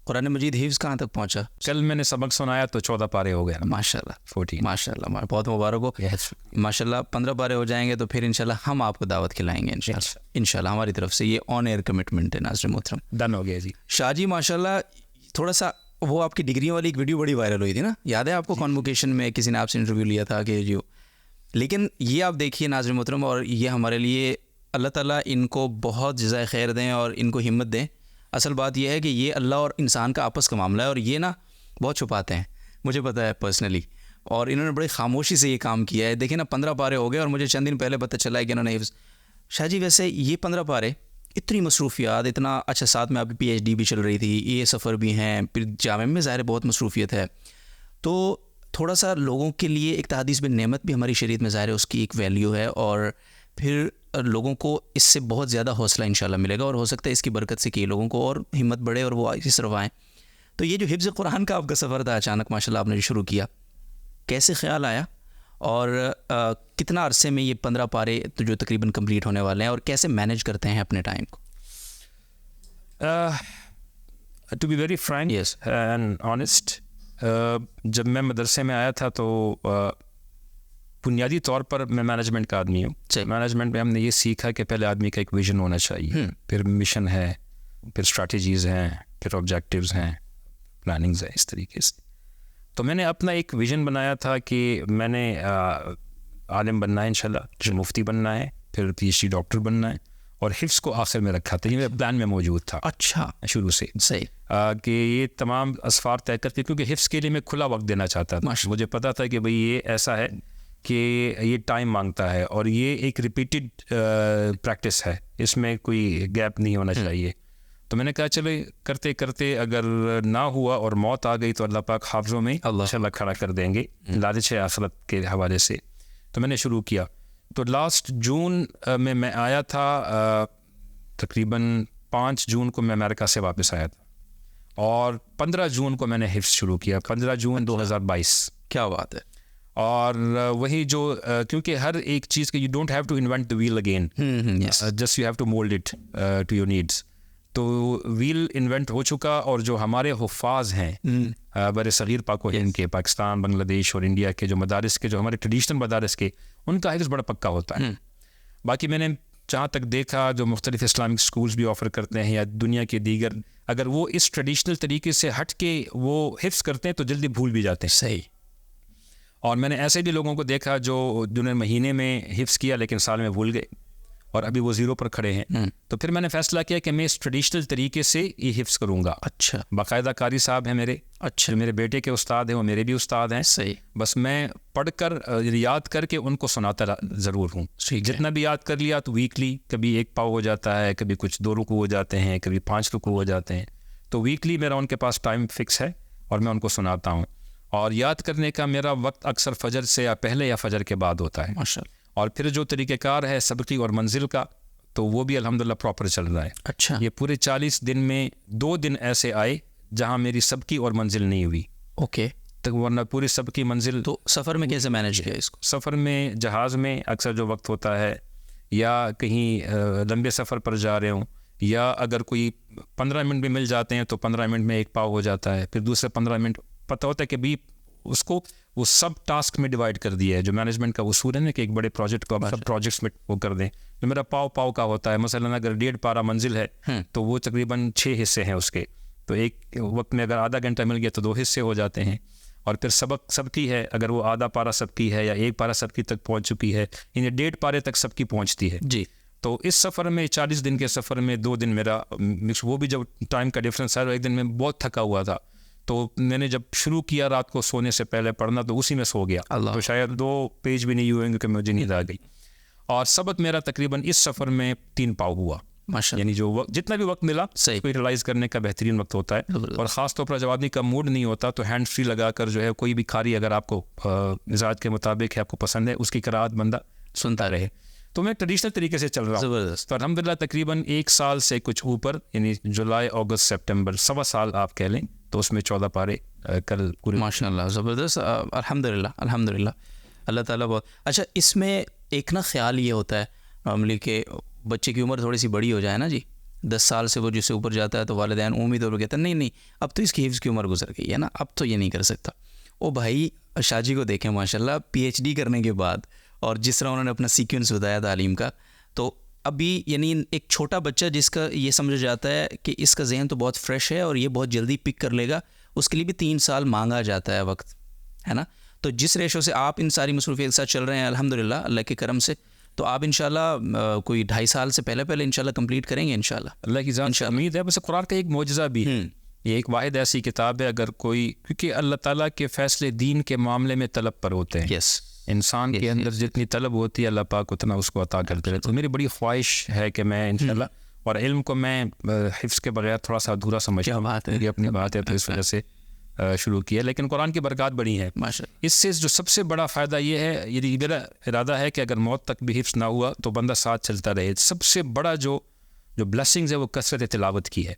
قرآن مجید حفظ کہاں تک پہنچا؟ کل میں نے سبق سنایا تو 14 پارے ہو گئے. ماشاء اللہ 14. ماشاء اللہ, بہت مبارک ہو. ماشاء اللہ 15 پارے ہو جائیں گے تو پھر انشاءاللہ ہم آپ کو دعوت کھلائیں گے انشاءاللہ. ہماری طرف سے یہ آن ایئر کمٹمنٹ ہے. ناظرین محترم ڈن ہو گیا جی. شاہ جی ماشاء اللہ, تھوڑا سا وہ آپ کی ڈگریوں والی ایک ویڈیو بڑی وائرل ہوئی تھی نا, یاد ہے آپ کو؟ کانووکیشن میں کسی نے آپ سے انٹرویو لیا تھا کہ جو, لیکن یہ آپ دیکھیے ناظرین محترم, اور یہ ہمارے لیے اللہ تعالیٰ ان کو بہت جزائے خیر دیں اور ان کو ہمت دیں. اصل بات یہ ہے کہ یہ اللہ اور انسان کا آپس کا معاملہ ہے, اور یہ نا بہت چھپاتے ہیں, مجھے پتہ ہے پرسنلی, اور انہوں نے بڑی خاموشی سے یہ کام کیا ہے. دیکھیں نا 15 پارے ہو گئے اور مجھے چند دن پہلے پتہ چلا ہے کہ انہوں نے شاہ جی ویسے یہ 15 پارے, اتنی مصروفیات, اتنا اچھا, ساتھ میں آپ کی پی ایچ ڈی بھی چل رہی تھی, یہ سفر بھی ہیں, پھر جامعہ میں ظاہر بہت مصروفیت ہے, تو تھوڑا سا لوگوں کے لیے ایک تحدیث بن نعمت بھی ہماری شریعت میں ظاہر ہے, اس کی ایک ویلیو ہے, اور پھر لوگوں کو اس سے بہت زیادہ حوصلہ انشاءاللہ ملے گا, اور ہو سکتا ہے اس کی برکت سے کہ لوگوں کو اور ہمت بڑھے اور وہ اس طرف آئیں. تو یہ جو حفظ قرآن کا آپ کا سفر تھا اچانک ماشاءاللہ آپ نے جو شروع کیا, کیسے خیال آیا, اور کتنا عرصے میں یہ 15 پارے جو تقریباً کمپلیٹ ہونے والے ہیں, اور کیسے مینیج کرتے ہیں اپنے ٹائم کو؟ To be very frank and honest, جب میں مدرسے میں آیا تھا تو بنیادی طور پر میں مینجمنٹ کا آدمی ہوں. مینجمنٹ میں ہم نے یہ سیکھا کہ پہلے آدمی کا ایک ویژن ہونا چاہیے, پھر مشن ہے, پھر اسٹریٹجیز ہیں, پھر آبجیکٹیوز ہیں, پلاننگز ہیں, اس طریقے سے. تو میں نے اپنا ایک ویژن بنایا تھا کہ میں نے عالم بننا ہے انشاءاللہ, پھر مفتی بننا ہے, پھر پی ایچ ڈی ڈاکٹر بننا ہے, اور حفظ کو آخر میں رکھا تھا. یہ میرے پلان میں موجود تھا اچھا شروع سے, صحیح, کہ یہ تمام اسفار طے کرتے, کیونکہ حفظ کے لیے میں کھلا وقت دینا چاہتا تھا. مجھے پتا تھا کہ بھئی یہ ایسا ہے کہ یہ ٹائم مانگتا ہے, اور یہ ایک ریپیٹڈ پریکٹس ہے, اس میں کوئی گیپ نہیں ہونا چاہیے. تو میں نے کہا چلے کرتے کرتے اگر نہ ہوا اور موت آ گئی تو اللہ پاک حافظوں میں انشاءاللہ کھڑا کر دیں گے, لالچ آخرت کے حوالے سے. تو میں نے شروع کیا. تو لاسٹ جون میں آیا تھا, تقریباً 5 جون کو میں امریکہ سے واپس آیا تھا, اور 15 جون کو میں نے حفظ شروع کیا, 15 جون 2022. کیا بات ہے. اور وہی جو کیونکہ ہر ایک چیز کے you don't have to invent the wheel again, just you have to mould it to your needs. تو ویل انوینٹ ہو چکا, اور جو ہمارے حفاظ ہیں بر صغیر پاک و ہند کے, پاکستان, بنگلہ دیش اور انڈیا کے جو مدارس کے, جو ہمارے ٹریڈیشنل مدارس کے, ان کا حفظ بڑا پکا ہوتا ہے. باقی میں نے جہاں تک دیکھا جو مختلف اسلامک سکولز بھی آفر کرتے ہیں یا دنیا کے دیگر, اگر وہ اس ٹریڈیشنل طریقے سے ہٹ کے وہ حفظ کرتے ہیں تو جلدی بھول بھی جاتے ہیں. صحیح. اور میں نے ایسے بھی لوگوں کو دیکھا جنہوں نے مہینے میں حفظ کیا لیکن سال میں بھول گئے, اور ابھی وہ 0 پر کھڑے ہیں. تو پھر میں نے فیصلہ کیا کہ میں اس ٹریڈیشنل طریقے سے یہ حفظ کروں گا. اچھا. باقاعدہ قاری صاحب ہیں میرے, اچھا, میرے بیٹے کے استاد ہیں, وہ میرے بھی استاد ہیں. صحیح. بس میں پڑھ کر یاد کر کے ان کو سناتا ضرور ہوں. جتنا بھی یاد کر لیا تو ویکلی کبھی 1 پاؤ ہو جاتا ہے, کبھی کچھ 2 رکوع ہو جاتے ہیں, کبھی 5 رکوع ہو جاتے ہیں. تو ویکلی میرا ان کے پاس ٹائم فکس ہے اور میں ان کو سناتا ہوں. اور یاد کرنے کا میرا وقت اکثر فجر سے یا پہلے یا فجر کے بعد ہوتا ہے. ماشاءاللہ. اور پھر جو طریقہ کار ہے سبقی اور منزل کا, تو وہ بھی الحمدللہ پراپر چل رہا ہے. اچھا. یہ پورے 40 دن میں 2 دن ایسے آئے جہاں میری سبقی اور منزل نہیں ہوئی. اوکے. تو ورنہ پوری سبقی منزل. تو سفر میں کیسے مینیج کیا اس کو؟ سفر میں جہاز میں اکثر جو وقت ہوتا ہے, یا کہیں لمبے سفر پر جا رہے ہوں, یا اگر کوئی 15 منٹ بھی مل جاتے ہیں تو 15 منٹ میں 1 پاؤ ہو جاتا ہے. پھر دوسرے 15 منٹ پتہ ہوتا ہے کہ بھی اس کو وہ سب ٹاسک میں ڈیوائڈ کر دیا ہے. جو مینجمنٹ کا اصول ہے نا کہ ایک بڑے پروجیکٹ کو سب پروجیکٹس میں وہ کر دیں. تو میرا پاؤ کا ہوتا ہے. مثلا اگر 1.5 پارہ منزل ہے تو وہ تقریباً 6 حصے ہیں اس کے, تو ایک وقت میں اگر آدھا گھنٹہ مل گیا تو 2 حصے ہو جاتے ہیں. اور پھر سبق سب کی ہے, اگر وہ آدھا پارہ سب کی ہے یا 1 پارہ سب کی تک پہنچ چکی ہے, یعنی 1.5 پارے تک سب کی پہنچتی ہے. جی. تو اس سفر میں 40 دن کے سفر میں 2 دن میرا, وہ بھی جب ٹائم کا ڈفرینس ہے, ایک دن میں بہت تھکا ہوا تھا, تو میں نے جب شروع کیا رات کو سونے سے پہلے پڑھنا تو اسی میں سو گیا. تو شاید 2 پیج بھی نہیں ہوئے کہ مجھے نیند آ گئی. اور سبق میرا تقریباً اس سفر میں 3 پاؤ ہوا. یعنی جو جتنا بھی وقت ملا اس کو ریلائز کرنے کا بہترین وقت ہوتا ہے. اور خاص طور پر جب آدمی کا موڈ نہیں ہوتا تو ہینڈ فری لگا کر جو ہے کوئی بھی قاری اگر آپ کو مزاج کے مطابق ہے, آپ کو پسند ہے, اس کی قرأت بندہ سنتا رہے. تو میں ٹریڈیشنل طریقے سے چل رہا ہوں. زبردست. تو الحمدللہ تقریباً 1 سال سے کچھ اوپر, یعنی جولائی, اگست, سپٹمبر, 1.25 سال آپ کہہ لیں, تو اس میں 14 پارے کل پورے. ماشاء اللہ, زبردست. الحمدللہ اللہ تعالیٰ بہت اچھا. اس میں ایک نا خیال یہ ہوتا ہے نارملی کہ بچے کی عمر تھوڑی سی بڑی ہو جائے نا جی, 10 سال سے وہ جس سے اوپر جاتا ہے تو والدین امید اور کہتے ہیں نہیں اب تو اس کی حفظ کی عمر گزر گئی ہے نا, اب تو یہ نہیں کر سکتا. او بھائی شاہ جی کو دیکھیں ماشاء اللہ PhD کرنے کے بعد, اور جس طرح انہوں نے اپنا سیکوینس بتایا تعلیم کا, تو ابھی یعنی ایک چھوٹا بچہ جس کا یہ سمجھا جاتا ہے کہ اس کا ذہن تو بہت فریش ہے اور یہ بہت جلدی پک کر لے گا, اس کے لیے بھی 3 سال مانگا جاتا ہے وقت, ہے نا. تو جس ریشو سے آپ ان ساری مصروفیت کے ساتھ چل رہے ہیں الحمدللہ اللہ کے کرم سے, تو آپ انشاءاللہ کوئی 2.5 سال سے پہلے انشاءاللہ کمپلیٹ کریں گے انشاءاللہ. اللہ کی ذات سے امید ہے. بس قرآن کا ایک معجزہ بھی ہے, یہ ایک واحد ایسی کتاب ہے اگر کوئی, کیونکہ اللہ تعالیٰ کے فیصلے دین کے معاملے میں طلب پر ہوتے ہیں. یس, انسان کے اندر جتنی طلب ہوتی ہے اللہ پاک اتنا اس کو عطا کرتے رہتے. تو میری بڑی خواہش ہے کہ میں انشاءاللہ, اور علم کو میں حفظ کے بغیر تھوڑا سا ادھورا سمجھتا ہوں, یہ اپنی بات ہے تو اس وجہ سے شروع کیا, لیکن قرآن کی برکات بڑی ہیں. اس سے جو سب سے بڑا فائدہ یہ ہے, یہ میرا ارادہ ہے کہ اگر موت تک بھی حفظ نہ ہوا تو بندہ ساتھ چلتا رہے. سب سے بڑا جو بلیسنگز ہے وہ کثرت تلاوت کی ہے.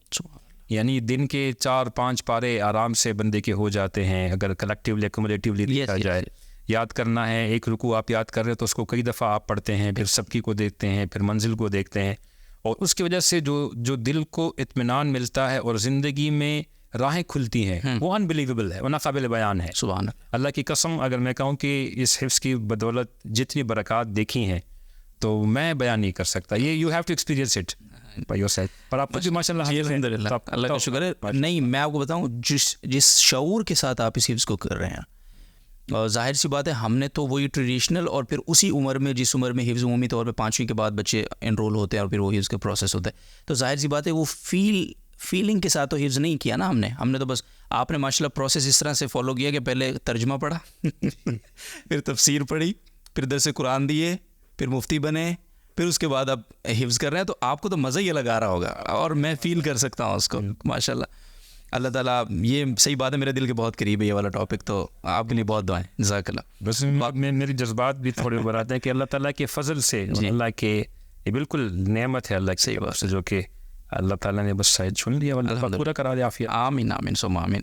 یعنی دن کے 4-5 پارے آرام سے بندے کے ہو جاتے ہیں اگر کلیکٹیولی کمیونیٹیولی دیکھا جائے. یاد کرنا ہے, ایک رکوع آپ یاد کر رہے ہیں تو اس کو کئی دفعہ آپ پڑھتے ہیں, پھر سبکی کو دیکھتے ہیں, پھر منزل کو دیکھتے ہیں, اور اس کی وجہ سے جو دل کو اطمینان ملتا ہے اور زندگی میں راہیں کھلتی ہیں وہ انبلیویبل ہے, وہ ناقابل بیان ہے. سبحان اللہ کی قسم, اگر میں کہوں کہ اس حفظ کی بدولت جتنی برکات دیکھی ہیں تو میں بیان نہیں کر سکتا. یہ you have to experience it by yourself. پر آپ بھی ماشاء اللہ الحمدللہ اللہ کا شکر ہے. نہیں, میں آپ کو بتاؤں جس شعور کے ساتھ آپ اس حفظ کو کر رہے ہیں, اور ظاہر سی بات ہے ہم نے تو وہی ٹریڈیشنل, اور پھر اسی عمر میں جس عمر میں حفظ عمومی طور پہ 5ویں کے بعد بچے انرول ہوتے ہیں اور پھر وہ حفظ کا پروسیس ہوتا ہے, تو ظاہر سی بات ہے وہ فیلنگ کے ساتھ تو حفظ نہیں کیا نا ہم نے تو بس آپ نے ماشاء اللہ پروسیس اس طرح سے فالو کیا کہ پہلے ترجمہ پڑھا پھر تفسیر پڑھی, پھر درس قرآن دیے, پھر مفتی بنے, پھر اس کے بعد اب حفظ کر رہے ہیں. تو آپ کو تو مزہ ہی الگ آ رہا ہوگا, اور میں فیل کر سکتا ہوں اس کو ماشاء اللہ. اللہ تعالیٰ, یہ صحیح بات ہے, میرے دل کے بہت قریب ہے یہ والا ٹاپک, تو آپ کے لیے بہت دعائیں, جزاک اللہ. بس میری جذبات بھی تھوڑے اوپر آتے ہیں کہ اللہ تعالیٰ کے فضل سے, اللہ کے یہ بالکل نعمت ہے اللہ کی, جو کہ اللہ تعالیٰ نے بس شاید چھن لیا, اللہ پورا کرا دے عافیت. آمین آمین ثم آمین.